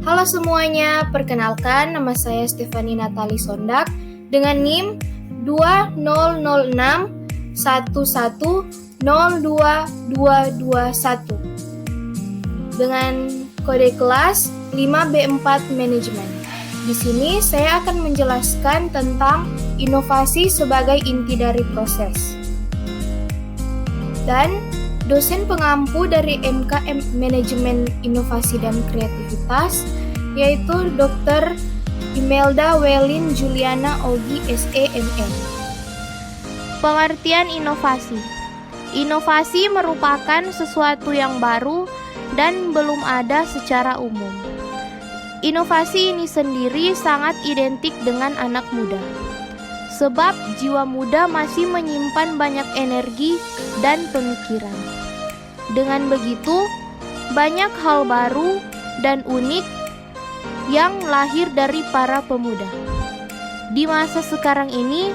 Halo semuanya, perkenalkan nama saya Stefani Natali Sondak dengan NIM 200611002221 dengan kode kelas 5B4 Manajemen. Di sini saya akan menjelaskan tentang inovasi sebagai inti dari proses. Dan dosen pengampu dari MKM Manajemen Inovasi dan Kreativitas yaitu Dr. Imelda Welin Juliana Ogi SEMM. Pengertian inovasi. Inovasi merupakan sesuatu yang baru dan belum ada secara umum. Inovasi ini sendiri sangat identik dengan anak muda. Sebab jiwa muda masih menyimpan banyak energi dan pemikiran. Dengan begitu, banyak hal baru dan unik yang lahir dari para pemuda. Di masa sekarang ini,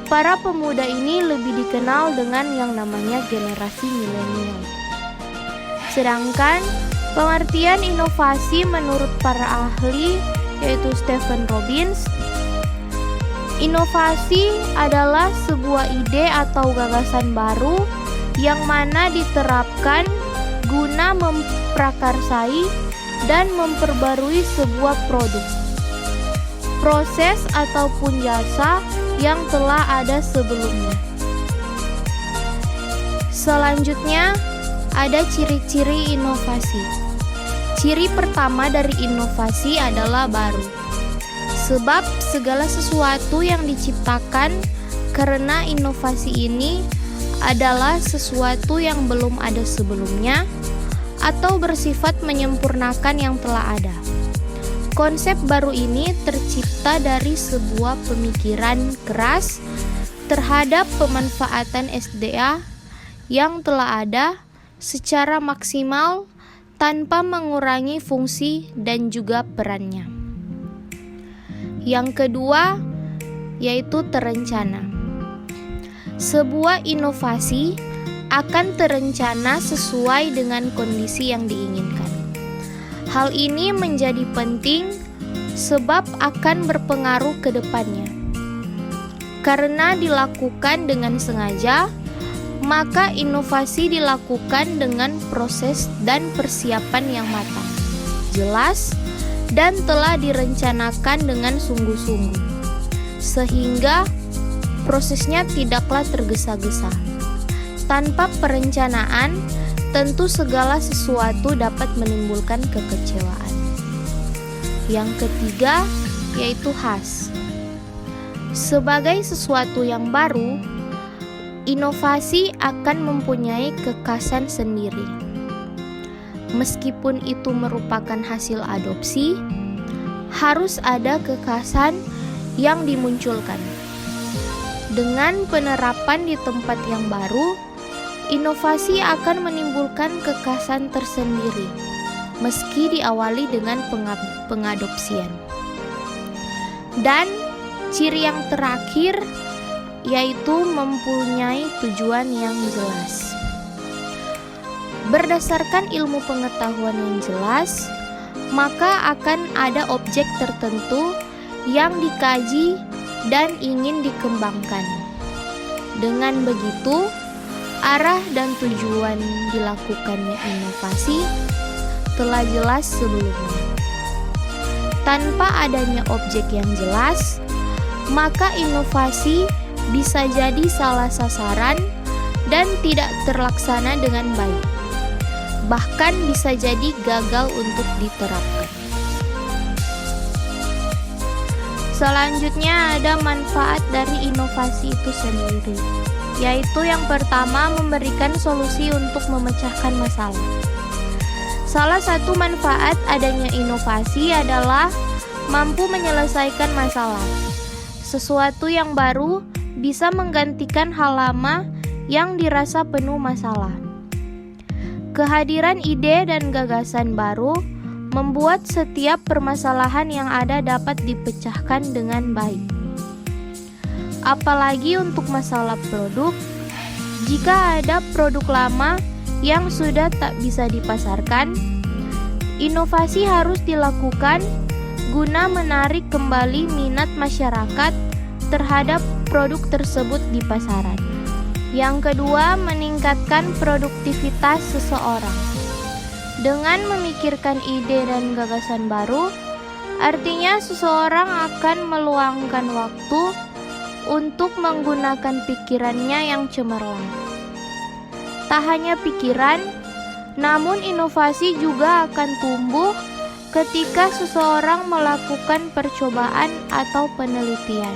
para pemuda ini lebih dikenal dengan yang namanya generasi milenial. Sedangkan pengertian inovasi menurut para ahli yaitu Stephen Robbins, inovasi adalah sebuah ide atau gagasan baru yang mana diterapkan guna memprakarsai dan memperbarui sebuah produk, proses ataupun jasa yang telah ada sebelumnya. Selanjutnya, ada ciri-ciri inovasi. Ciri pertama dari inovasi adalah baru. Sebab segala sesuatu yang diciptakan karena inovasi ini adalah sesuatu yang belum ada sebelumnya atau bersifat menyempurnakan yang telah ada. Konsep baru ini tercipta dari sebuah pemikiran keras terhadap pemanfaatan SDA yang telah ada secara maksimal tanpa mengurangi fungsi dan juga perannya. Yang kedua, yaitu terencana. Sebuah inovasi akan terencana sesuai dengan kondisi yang diinginkan. Hal ini menjadi penting sebab akan berpengaruh ke depannya. Karena dilakukan dengan sengaja, maka inovasi dilakukan dengan proses dan persiapan yang matang, jelas, dan telah direncanakan dengan sungguh-sungguh, sehingga prosesnya tidaklah tergesa-gesa. Tanpa perencanaan, tentu segala sesuatu dapat menimbulkan kekecewaan. Yang ketiga, yaitu khas. Sebagai sesuatu yang baru, inovasi akan mempunyai kekhasan sendiri. Meskipun itu merupakan hasil adopsi, harus ada kekhasan yang dimunculkan. Dengan penerapan di tempat yang baru, inovasi akan menimbulkan kekhasan tersendiri, meski diawali dengan pengadopsian. Dan ciri yang terakhir yaitu mempunyai tujuan yang jelas. Berdasarkan ilmu pengetahuan yang jelas, maka akan ada objek tertentu yang dikaji dan ingin dikembangkan. Dengan begitu, arah dan tujuan dilakukannya inovasi telah jelas sebelumnya. Tanpa adanya objek yang jelas, maka inovasi bisa jadi salah sasaran dan tidak terlaksana dengan baik. Bahkan bisa jadi gagal untuk diterapkan. Selanjutnya ada manfaat dari inovasi itu sendiri, yaitu yang pertama memberikan solusi untuk memecahkan masalah. Salah satu manfaat adanya inovasi adalah mampu menyelesaikan masalah. Sesuatu yang baru bisa menggantikan hal lama yang dirasa penuh masalah. Kehadiran ide dan gagasan baru membuat setiap permasalahan yang ada dapat dipecahkan dengan baik. Apalagi untuk masalah produk, jika ada produk lama yang sudah tak bisa dipasarkan, Inovasi harus dilakukan guna menarik kembali minat masyarakat terhadap produk tersebut di pasaran. Yang kedua, meningkatkan produktivitas seseorang. Dengan memikirkan ide dan gagasan baru, artinya seseorang akan meluangkan waktu untuk menggunakan pikirannya yang cemerlang. Tak hanya pikiran, namun inovasi juga akan tumbuh ketika seseorang melakukan percobaan atau penelitian.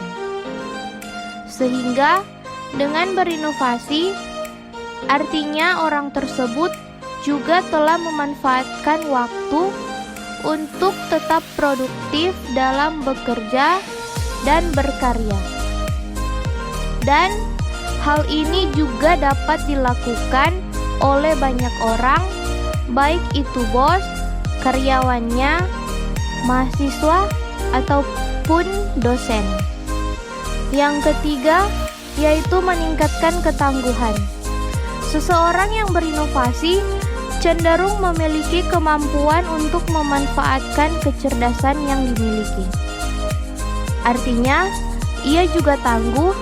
Sehingga dengan berinovasi, artinya orang tersebut juga telah memanfaatkan waktu untuk tetap produktif dalam bekerja dan berkarya. Dan hal ini juga dapat dilakukan oleh banyak orang, baik itu bos, karyawannya, mahasiswa, ataupun dosen. Yang ketiga, yaitu meningkatkan ketangguhan. Seseorang yang berinovasi cenderung memiliki kemampuan untuk memanfaatkan kecerdasan yang dimiliki. Artinya, ia juga tangguh,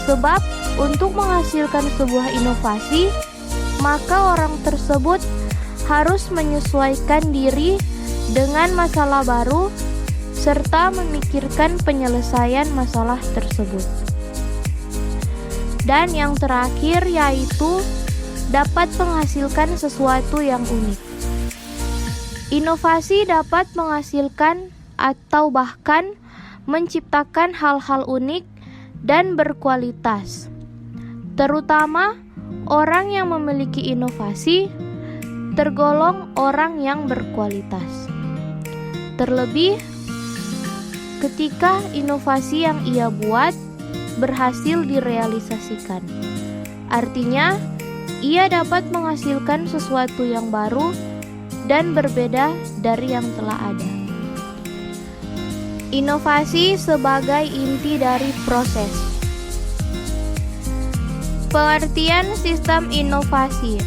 sebab untuk menghasilkan sebuah inovasi, maka orang tersebut harus menyesuaikan diri dengan masalah baru serta memikirkan penyelesaian masalah tersebut. Dan yang terakhir yaitu dapat menghasilkan sesuatu yang unik. Inovasi dapat menghasilkan atau bahkan menciptakan hal-hal unik dan berkualitas. Terutama orang yang memiliki inovasi tergolong orang yang berkualitas. Terlebih ketika inovasi yang ia buat berhasil direalisasikan. Artinya, ia dapat menghasilkan sesuatu yang baru dan berbeda dari yang telah ada. Inovasi sebagai inti dari proses. Pengertian sistem inovasi.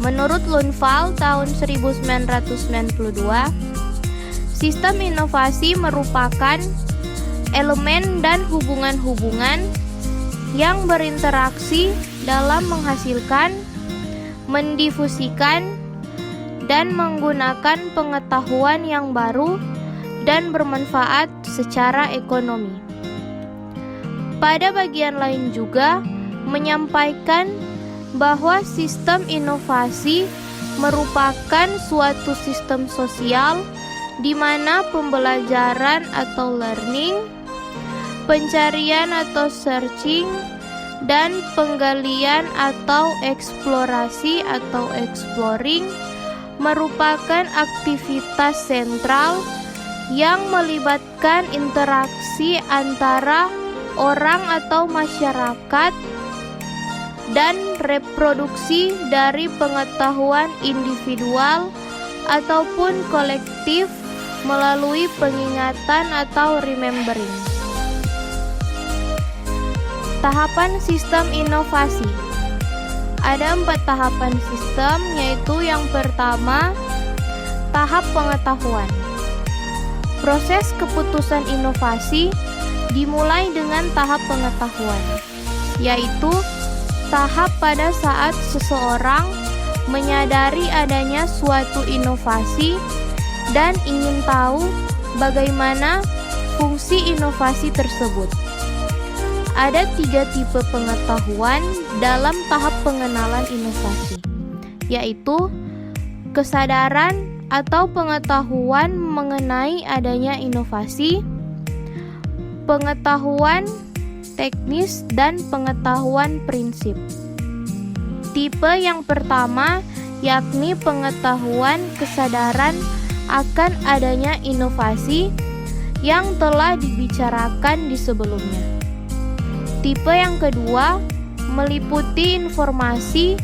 Menurut Lundvall tahun 1992, sistem inovasi merupakan elemen dan hubungan-hubungan yang berinteraksi dalam menghasilkan, mendifusikan, dan menggunakan pengetahuan yang baru dan bermanfaat secara ekonomi. Pada bagian lain juga menyampaikan bahwa sistem inovasi merupakan suatu sistem sosial di mana pembelajaran atau learning, pencarian atau searching, dan penggalian atau eksplorasi atau exploring merupakan aktivitas sentral yang melibatkan interaksi antara orang atau masyarakat dan reproduksi dari pengetahuan individual ataupun kolektif melalui pengingatan atau remembering. Tahapan sistem inovasi. Ada 4 tahapan sistem, yaitu yang pertama, tahap pengetahuan. Proses keputusan inovasi dimulai dengan tahap pengetahuan, yaitu tahap pada saat seseorang menyadari adanya suatu inovasi dan ingin tahu bagaimana fungsi inovasi tersebut. Ada 3 tipe pengetahuan dalam tahap pengenalan inovasi, yaitu kesadaran atau pengetahuan mengenai adanya inovasi, pengetahuan teknis, dan pengetahuan prinsip. Tipe yang pertama yakni pengetahuan kesadaran akan adanya inovasi yang telah dibicarakan di sebelumnya. Tipe yang kedua meliputi informasi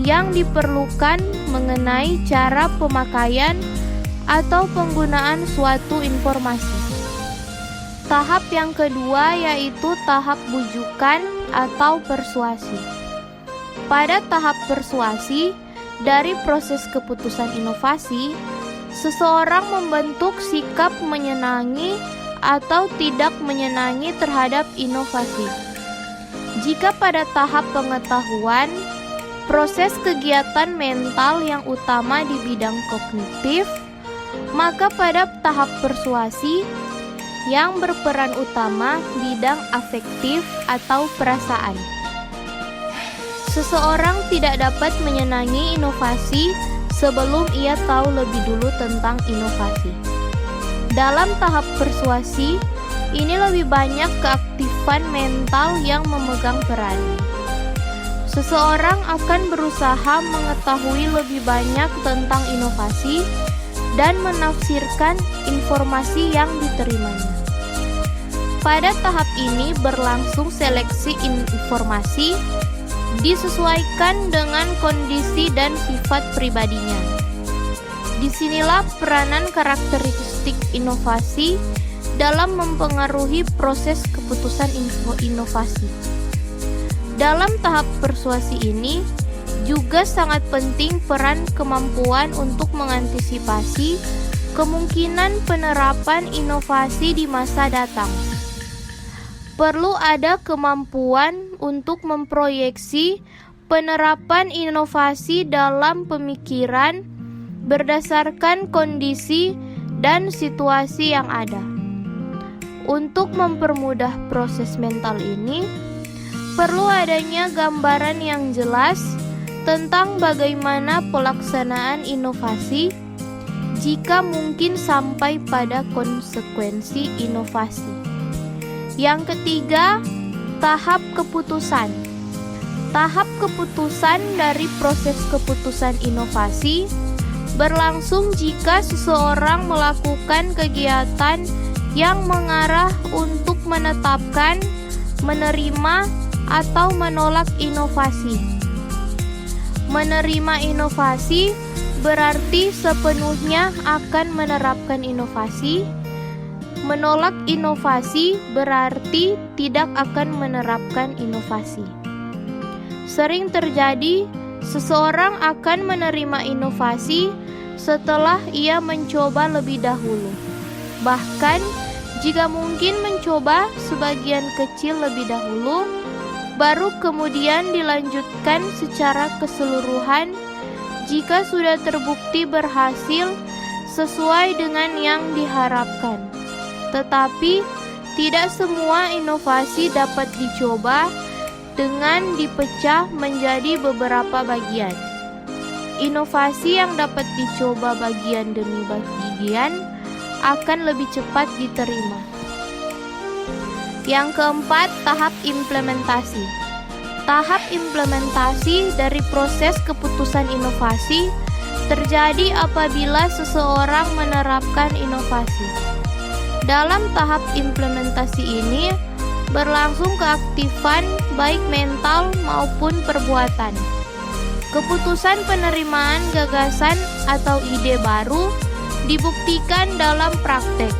yang diperlukan mengenai cara pemakaian atau penggunaan suatu informasi. Tahap yang kedua yaitu tahap bujukan atau persuasi. Pada tahap persuasi, dari proses keputusan inovasi, seseorang membentuk sikap menyenangi atau tidak menyenangi terhadap inovasi. Jika pada tahap pengetahuan, proses kegiatan mental yang utama di bidang kognitif, maka pada tahap persuasi yang berperan utama bidang afektif atau perasaan. Seseorang tidak dapat menyenangi inovasi sebelum ia tahu lebih dulu tentang inovasi. Dalam tahap persuasi, ini lebih banyak keaktifan mental yang memegang peran. Seseorang akan berusaha mengetahui lebih banyak tentang inovasi dan menafsirkan informasi yang diterimanya. Pada tahap ini berlangsung seleksi informasi, disesuaikan dengan kondisi dan sifat pribadinya. Disinilah peranan karakteristik inovasi dalam mempengaruhi proses keputusan inovasi. Dalam tahap persuasi ini juga sangat penting peran kemampuan untuk mengantisipasi kemungkinan penerapan inovasi di masa datang. Perlu ada kemampuan untuk memproyeksi penerapan inovasi dalam pemikiran berdasarkan kondisi dan situasi yang ada. Untuk mempermudah proses mental ini, perlu adanya gambaran yang jelas tentang bagaimana pelaksanaan inovasi jika mungkin sampai pada konsekuensi inovasi. Yang ketiga, tahap keputusan. Tahap keputusan dari proses keputusan inovasi berlangsung jika seseorang melakukan kegiatan yang mengarah untuk menetapkan, menerima, atau menolak inovasi. Menerima inovasi berarti sepenuhnya akan menerapkan inovasi. Menolak inovasi berarti tidak akan menerapkan inovasi. Sering terjadi, seseorang akan menerima inovasi setelah ia mencoba lebih dahulu. Bahkan, jika mungkin mencoba sebagian kecil lebih dahulu, baru kemudian dilanjutkan secara keseluruhan jika sudah terbukti berhasil sesuai dengan yang diharapkan. Tetapi, tidak semua inovasi dapat dicoba dengan dipecah menjadi beberapa bagian. Inovasi yang dapat dicoba bagian demi bagian akan lebih cepat diterima. Yang keempat, tahap implementasi. Tahap implementasi dari proses keputusan inovasi terjadi apabila seseorang menerapkan inovasi. Dalam tahap implementasi ini berlangsung keaktifan baik mental maupun perbuatan. Keputusan penerimaan gagasan atau ide baru dibuktikan dalam praktek.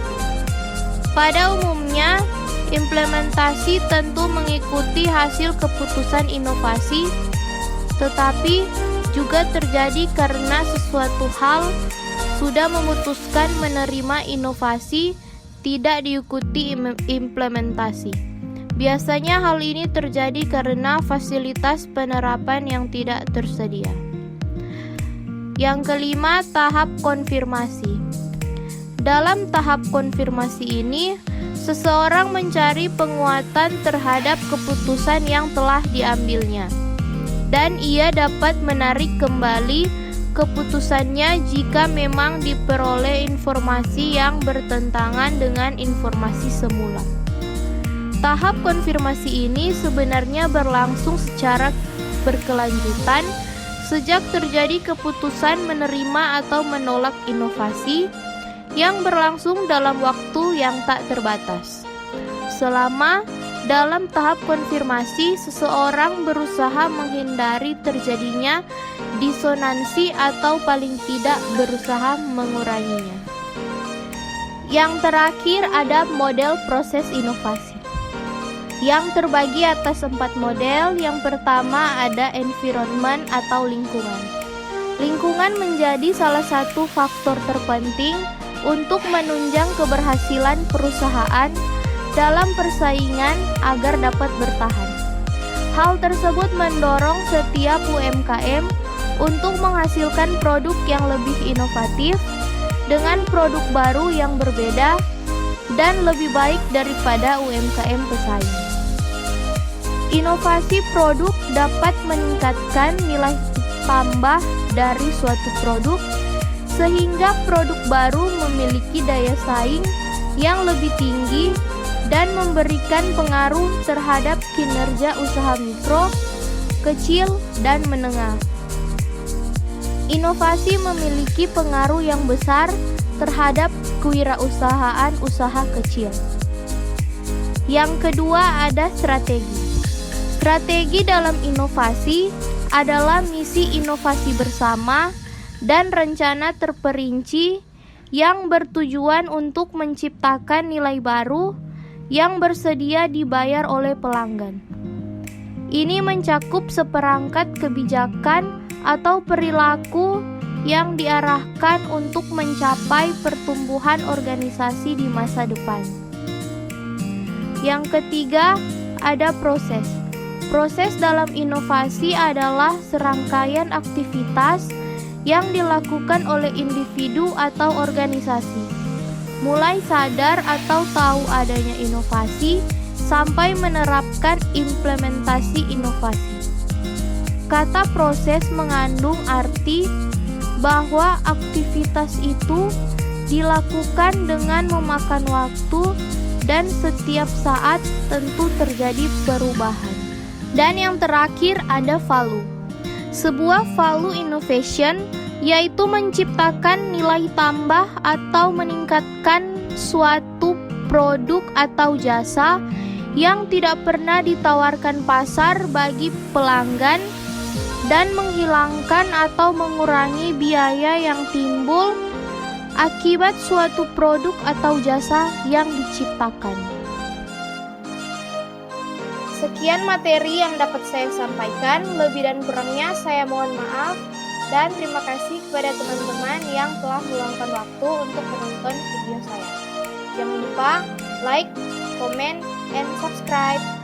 Pada umumnya, implementasi tentu mengikuti hasil keputusan inovasi, tetapi juga terjadi karena sesuatu hal sudah memutuskan menerima inovasi tidak diikuti implementasi. Biasanya hal ini terjadi karena fasilitas penerapan yang tidak tersedia. Yang kelima, tahap konfirmasi. Dalam tahap konfirmasi ini, seseorang mencari penguatan terhadap keputusan yang telah diambilnya, dan ia dapat menarik kembali keputusannya jika memang diperoleh informasi yang bertentangan dengan informasi semula. Tahap konfirmasi ini sebenarnya berlangsung secara berkelanjutan sejak terjadi keputusan menerima atau menolak inovasi yang berlangsung dalam waktu yang tak terbatas. Selama dalam tahap konfirmasi, seseorang berusaha menghindari terjadinya disonansi atau paling tidak berusaha menguranginya. Yang terakhir ada model proses inovasi, yang terbagi atas 4 model. Yang pertama ada environment atau lingkungan. Lingkungan menjadi salah satu faktor terpenting untuk menunjang keberhasilan perusahaan dalam persaingan agar dapat bertahan. Hal tersebut mendorong setiap UMKM untuk menghasilkan produk yang lebih inovatif dengan produk baru yang berbeda dan lebih baik daripada UMKM pesaing. Inovasi produk dapat meningkatkan nilai tambah dari suatu produk sehingga produk baru memiliki daya saing yang lebih tinggi dan memberikan pengaruh terhadap kinerja usaha mikro, kecil, dan menengah. Inovasi memiliki pengaruh yang besar terhadap kewirausahaan usaha kecil. Yang kedua ada strategi. Strategi dalam inovasi adalah misi inovasi bersama dan rencana terperinci yang bertujuan untuk menciptakan nilai baru yang bersedia dibayar oleh pelanggan. Ini mencakup seperangkat kebijakan atau perilaku yang diarahkan untuk mencapai pertumbuhan organisasi di masa depan. Yang ketiga, ada proses. Proses dalam inovasi adalah serangkaian aktivitas yang dilakukan oleh individu atau organisasi, mulai sadar atau tahu adanya inovasi sampai menerapkan implementasi inovasi. Kata proses mengandung arti bahwa aktivitas itu dilakukan dengan memakan waktu dan setiap saat tentu terjadi perubahan. Dan yang terakhir ada value. Sebuah value innovation yaitu menciptakan nilai tambah atau meningkatkan suatu produk atau jasa yang tidak pernah ditawarkan pasar bagi pelanggan dan menghilangkan atau mengurangi biaya yang timbul akibat suatu produk atau jasa yang diciptakan. Sekian materi yang dapat saya sampaikan, lebih dan kurangnya saya mohon maaf dan terima kasih kepada teman-teman yang telah meluangkan waktu untuk menonton video saya. Jangan lupa like, comment, and subscribe.